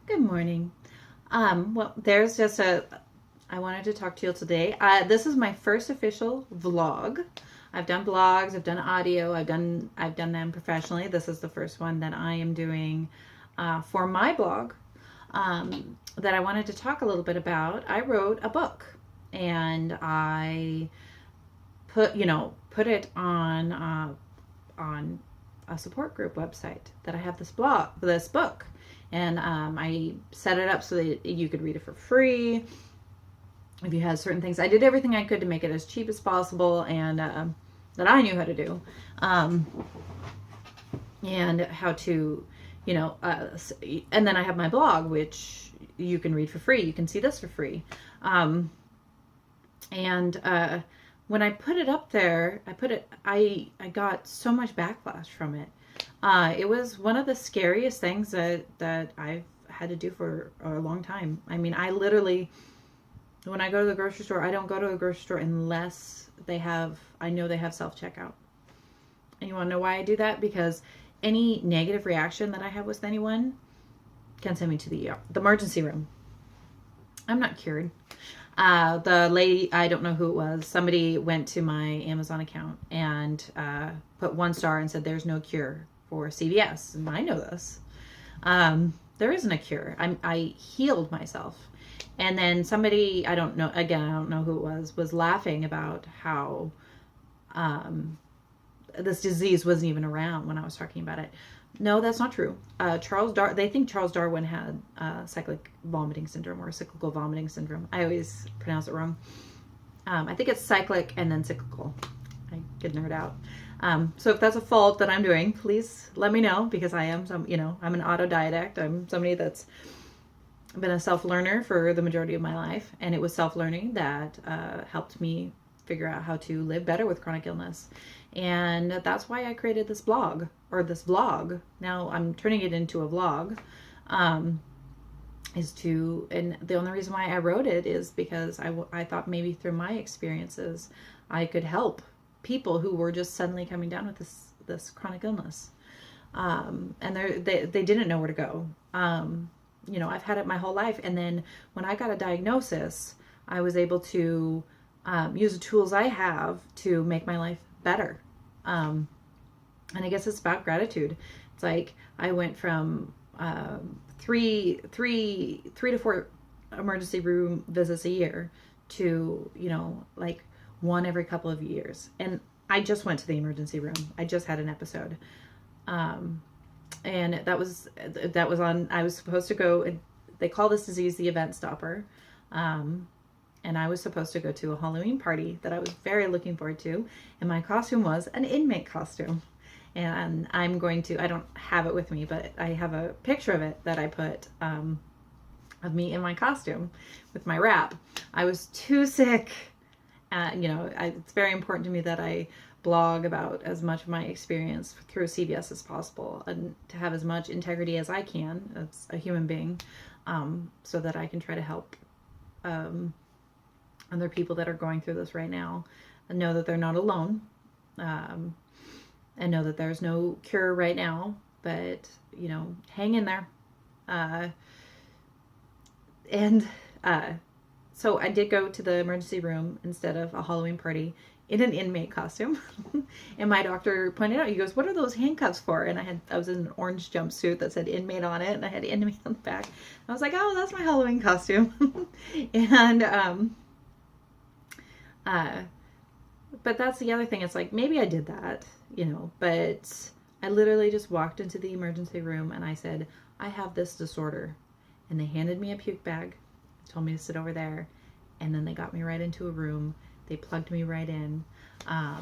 Good morning. Well, there's just I wanted to talk to you today. This is my first official vlog. I've done blogs, I've done audio, I've done them professionally. This is the first one that I am doing for my blog that I wanted to talk a little bit about. I wrote a book, and I put it on a support group website that I have this book, and I set it up so that you could read it for free. If you had certain things, I did everything I could to make it as cheap as possible, and that I knew how to do, and how to, and then I have my blog, which you can read for free. You can see this for free, and when I put it up there, I got so much backlash from it. It was one of the scariest things that I've had to do for a long time. I mean, I literally, when I go to the grocery store, I don't go to a grocery store unless I know they have self-checkout. And you want to know why I do that? Because any negative reaction that I have with anyone can send me to the emergency room. I'm not cured. The lady, I don't know who it was, somebody went to my Amazon account and put 1 star and said there's no cure for CVS. And I know this. There isn't a cure. I healed myself. And then somebody, I don't know who it was laughing about how this disease wasn't even around when I was talking about it. No, that's not true. They think Charles Darwin had cyclic vomiting syndrome or cyclical vomiting syndrome. I always pronounce it wrong. I think it's cyclic and then cyclical. I could nerd out. So if that's a fault that I'm doing, please let me know, because I'm an autodidact. I'm somebody that's been a self-learner for the majority of my life, and it was self-learning that helped me figure out how to live better with chronic illness. And that's why I created this blog, or this vlog. Now I'm turning it into a vlog. And the only reason why I wrote it is because I thought maybe through my experiences I could help people who were just suddenly coming down with this chronic illness. And they didn't know where to go. I've had it my whole life. And then when I got a diagnosis, I was able to use the tools I have to make my life better. And I guess it's about gratitude. It's like I went from 3 to 4 emergency room visits a year to, like 1 every couple of years. And I just went to the emergency room. I just had an episode. And that was on, I was supposed to go, they call this disease the event stopper. And I was supposed to go to a Halloween party that I was very looking forward to. And my costume was an inmate costume. And I don't have it with me, but I have a picture of it that I put of me in my costume with my wrap. I was too sick. It's very important to me that I blog about as much of my experience through CVS as possible, and to have as much integrity as I can as a human being, so that I can try to help other people that are going through this right now, and know that they're not alone, and know that there's no cure right now, but hang in there. So I did go to the emergency room instead of a Halloween party in an inmate costume. And my doctor pointed out, he goes, "What are those handcuffs for?" And I was in an orange jumpsuit that said inmate on it, and I had inmate on the back. I was like, "Oh, that's my Halloween costume." And but that's the other thing. It's like, maybe I did that, but I literally just walked into the emergency room and I said, "I have this disorder." And they handed me a puke bag, told me to sit over there, and then they got me right into a room. They plugged me right in. I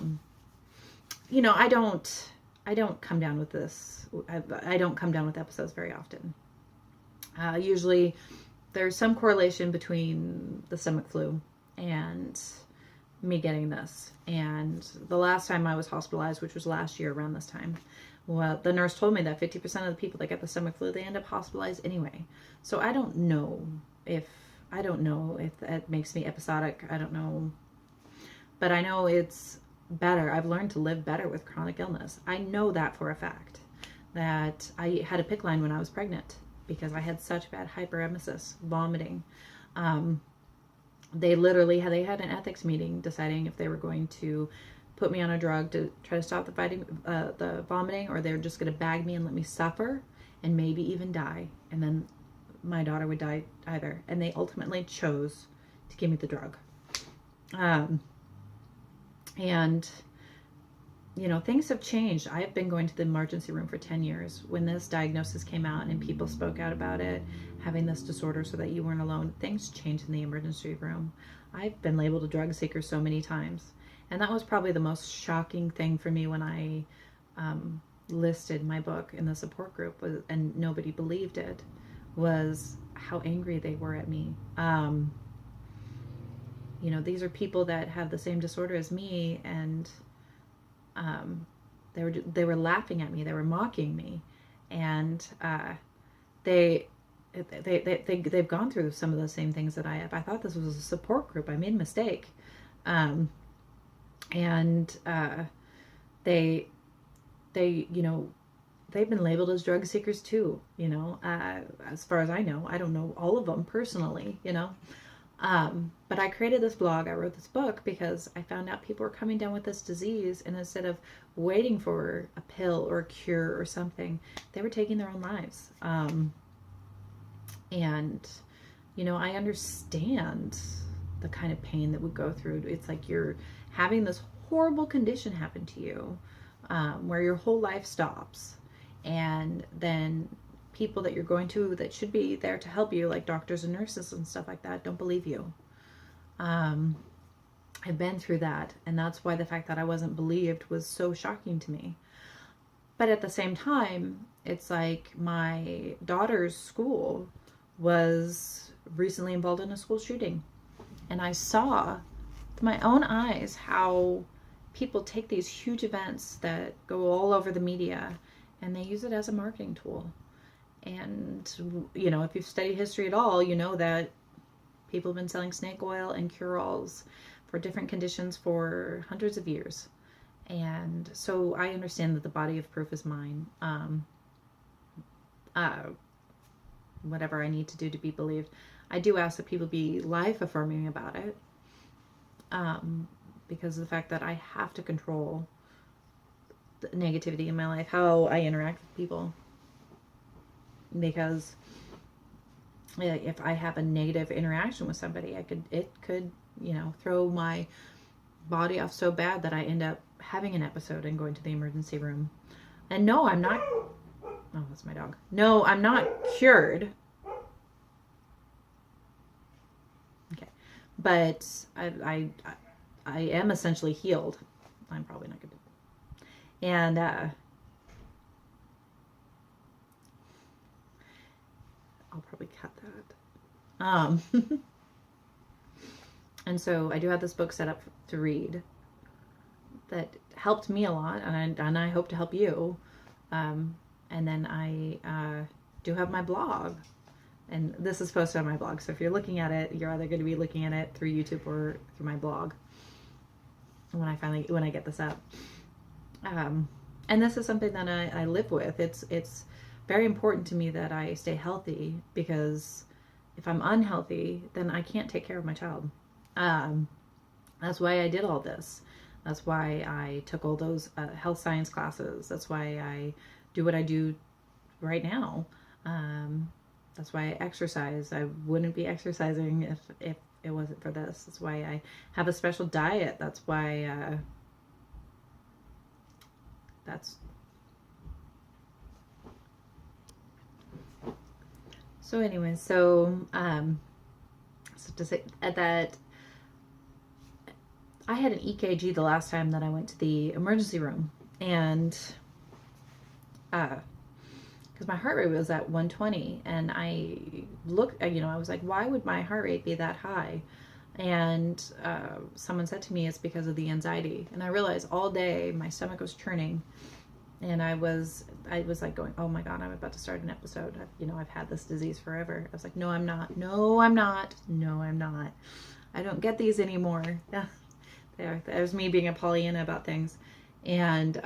don't come down with this. I don't come down with episodes very often. Usually there's some correlation between the stomach flu and me getting this. And the last time I was hospitalized, which was last year around this time, well, the nurse told me that 50% of the people that get the stomach flu, they end up hospitalized anyway. So I don't know if that makes me episodic. I don't know. But I know it's better. I've learned to live better with chronic illness. I know that for a fact, that I had a PICC line when I was pregnant. because I had such bad hyperemesis, vomiting. They literally had an ethics meeting deciding if they were going to put me on a drug to try to stop the vomiting, or they're just going to bag me and let me suffer and maybe even die. And then my daughter would die either. And they ultimately chose to give me the drug. And, you know, things have changed. I've been going to the emergency room for 10 years. When this diagnosis came out and people spoke out about it, having this disorder so that you weren't alone, things changed in the emergency room. I've been labeled a drug seeker so many times. And that was probably the most shocking thing for me when I listed my book in the support group, and nobody believed it, was how angry they were at me. You know, these are people that have the same disorder as me, and they were laughing at me, they were mocking me, and they've gone through some of the same things that I have. I thought this was a support group. I made a mistake. They you know, they've been labeled as drug seekers too, you know, as far as I know. I don't know all of them personally, you know. But I created this blog, I wrote this book because I found out people were coming down with this disease, and instead of waiting for a pill or a cure or something, they were taking their own lives. And, you know, I understand the kind of pain that we go through. It's like you're having this horrible condition happen to you, where your whole life stops, and then people that you're going to that should be there to help you, like doctors and nurses and stuff like that, don't believe you. I've been through that, and that's why the fact that I wasn't believed was so shocking to me. But at the same time, it's like my daughter's school was recently involved in a school shooting, and I saw with my own eyes how people take these huge events that go all over the media and they use it as a marketing tool. And, you know, if you've studied history at all, you know that people have been selling snake oil and cure-alls for different conditions for hundreds of years. And so I understand that the body of proof is mine. Whatever I need to do to be believed. I do ask that people be life-affirming about it. Because of the fact that I have to control the negativity in my life, how I interact with people. Because if I have a negative interaction with somebody, it could, you know, throw my body off so bad that I end up having an episode and going to the emergency room. And no, I'm not. Oh, that's my dog. No, I'm not cured. Okay, but I am essentially healed. I'm probably not going to. And I'll probably cut that. And so I do have this book set up to read that helped me a lot, and I hope to help you. And then I do have my blog, and this is posted on my blog. So if you're looking at it, you're either going to be looking at it through YouTube or through my blog when I get this up. And this is something that I live with. It's very important to me that I stay healthy, because if I'm unhealthy, then I can't take care of my child. That's why I did all this. That's why I took all those health science classes. That's why I do what I do right now. That's why I exercise. I wouldn't be exercising if it wasn't for this. That's why I have a special diet. That's why so anyways, so to say that I had an EKG the last time that I went to the emergency room, and because my heart rate was at 120, and I looked, you know, I was like, why would my heart rate be that high? And someone said to me it's because of the anxiety, and I realized all day my stomach was churning, and I was like going, oh my God, I'm about to start an episode. I've had this disease forever. I was like, no, I'm not. No, I'm not. No, I'm not. I don't get these anymore. Yeah, there's me being a Pollyanna about things, and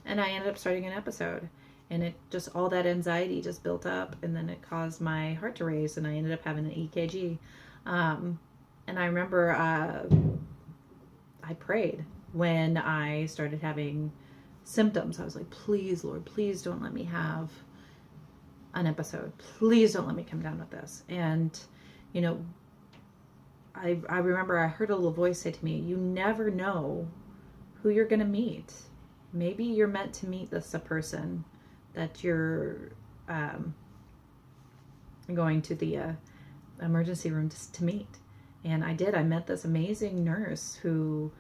and I ended up starting an episode, And it just, all that anxiety just built up, and then it caused my heart to race, and I ended up having an EKG. And I remember I prayed when I started having symptoms. I was like, please, Lord, please don't let me have an episode. Please don't let me come down with this. And, you know, I remember I heard a little voice say to me, you never know who you're going to meet. Maybe you're meant to meet this a person that you're going to the emergency room to meet. And I did. I met this amazing nurse who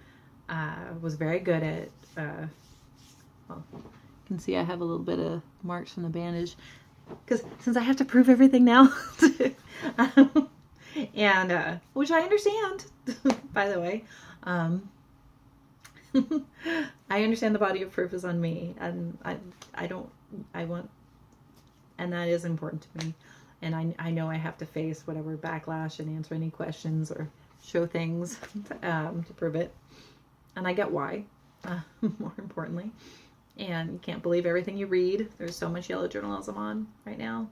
was very good at, well, you can see I have a little bit of marks from the bandage, because since I have to prove everything now, and which I understand, by the way. I understand the body of proof is on me, and I want, and that is important to me. And I know I have to face whatever backlash and answer any questions or show things to prove it. And I get why, more importantly. And you can't believe everything you read. There's so much yellow journalism on right now.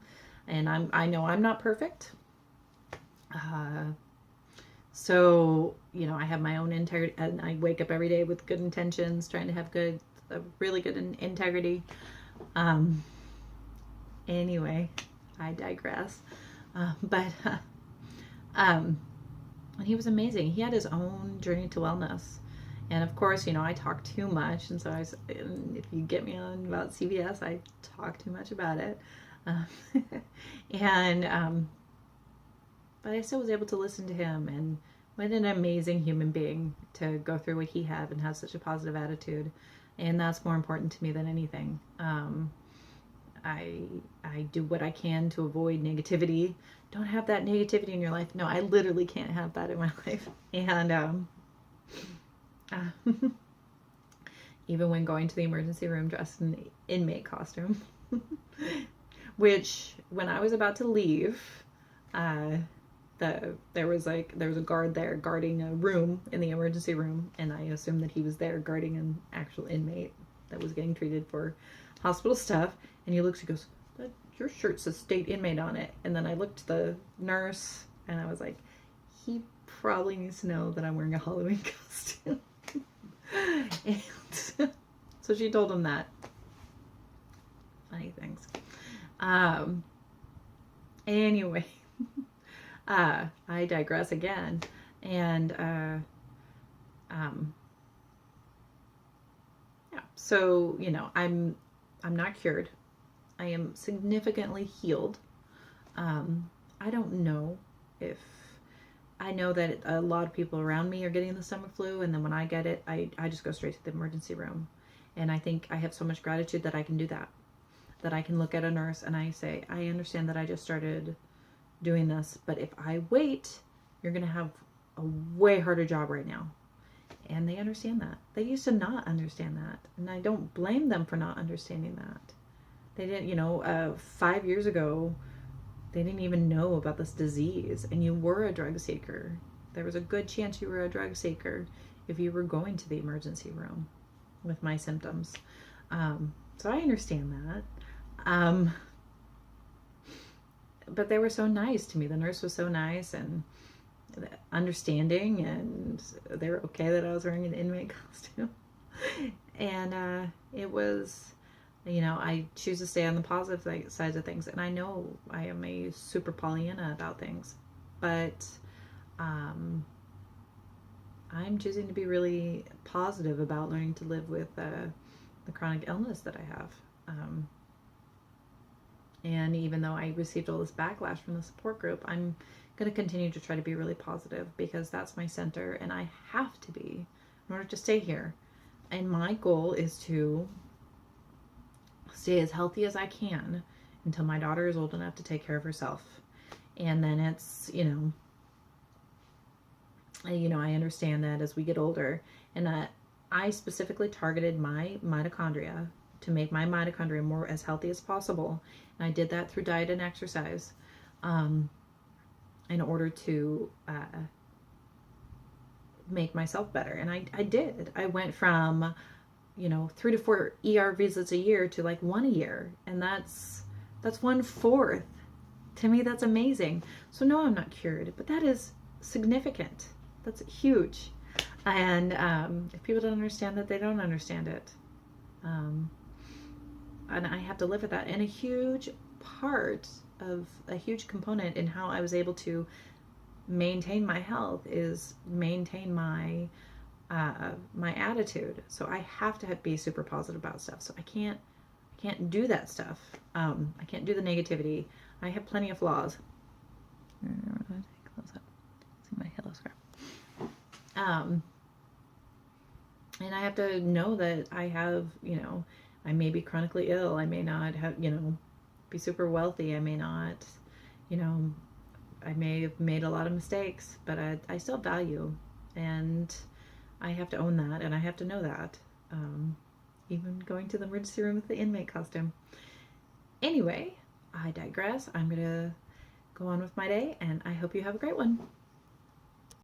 And I know I'm not perfect. So, you know, I have my own integrity, and I wake up every day with good intentions, trying to have really good integrity. Anyway, I digress. And he was amazing. He had his own journey to wellness. And of course, you know, I talk too much. And so if you get me on about CVS, I talk too much about it. But I still was able to listen to him, and what an amazing human being to go through what he had and have such a positive attitude. And that's more important to me than anything. I do what I can to avoid negativity. Don't have that negativity in your life. No, I literally can't have that in my life. And even when going to the emergency room dressed in an inmate costume, which when I was about to leave, there was a guard there guarding a room in the emergency room, and I assumed that he was there guarding an actual inmate that was getting treated for hospital stuff. And he looks, he goes, your shirt says state inmate on it. And then I looked at the nurse, and I was like, he probably needs to know that I'm wearing a Halloween costume. And so she told him that. Funny things. Anyway, I digress again. And yeah, so, you know, I'm not cured. I am significantly healed. I don't know if, I know that a lot of people around me are getting the stomach flu, and then when I get it, I just go straight to the emergency room. And I think I have so much gratitude that I can do that. That I can look at a nurse and I say, I understand that I just started doing this, but if I wait, you're going to have a way harder job right now. And they understand that. They used to not understand that. And I don't blame them for not understanding that. They didn't, you know, 5 years ago, they didn't even know about this disease, and you were a drug seeker. There was a good chance you were a drug seeker if you were going to the emergency room with my symptoms. So I understand that. But they were so nice to me. The nurse was so nice and understanding, and they were okay that I was wearing an inmate costume. And it was, you know, I choose to stay on the positive sides of things. And I know I am a super Pollyanna about things, but I'm choosing to be really positive about learning to live with the chronic illness that I have. And even though I received all this backlash from the support group, I'm going to continue to try to be really positive, because that's my center, and I have to be in order to stay here. And my goal is to stay as healthy as I can until my daughter is old enough to take care of herself. And then it's, you know, I understand that as we get older, and that I specifically targeted my mitochondria to make my mitochondria more as healthy as possible. And I did that through diet and exercise, in order to make myself better. And I did. I went from 3 to 4 ER visits a year to like 1 a year. And that's 1/4. To me, that's amazing. So no, I'm not cured, but that is significant. That's huge. And if people don't understand that, they don't understand it. And I have to live with that. And a huge component in how I was able to maintain my health is maintain my my attitude. So I have to be super positive about stuff. So I can't do that stuff. I can't do the negativity. I have plenty of flaws. Close up. See my halo scar. And I have to know that I have, I may be chronically ill. I may not have, be super wealthy. I may not, I may have made a lot of mistakes, but I still value, and I have to own that, and I have to know that. Even going to the emergency room with the inmate costume. Anyway, I digress. I'm going to go on with my day, and I hope you have a great one.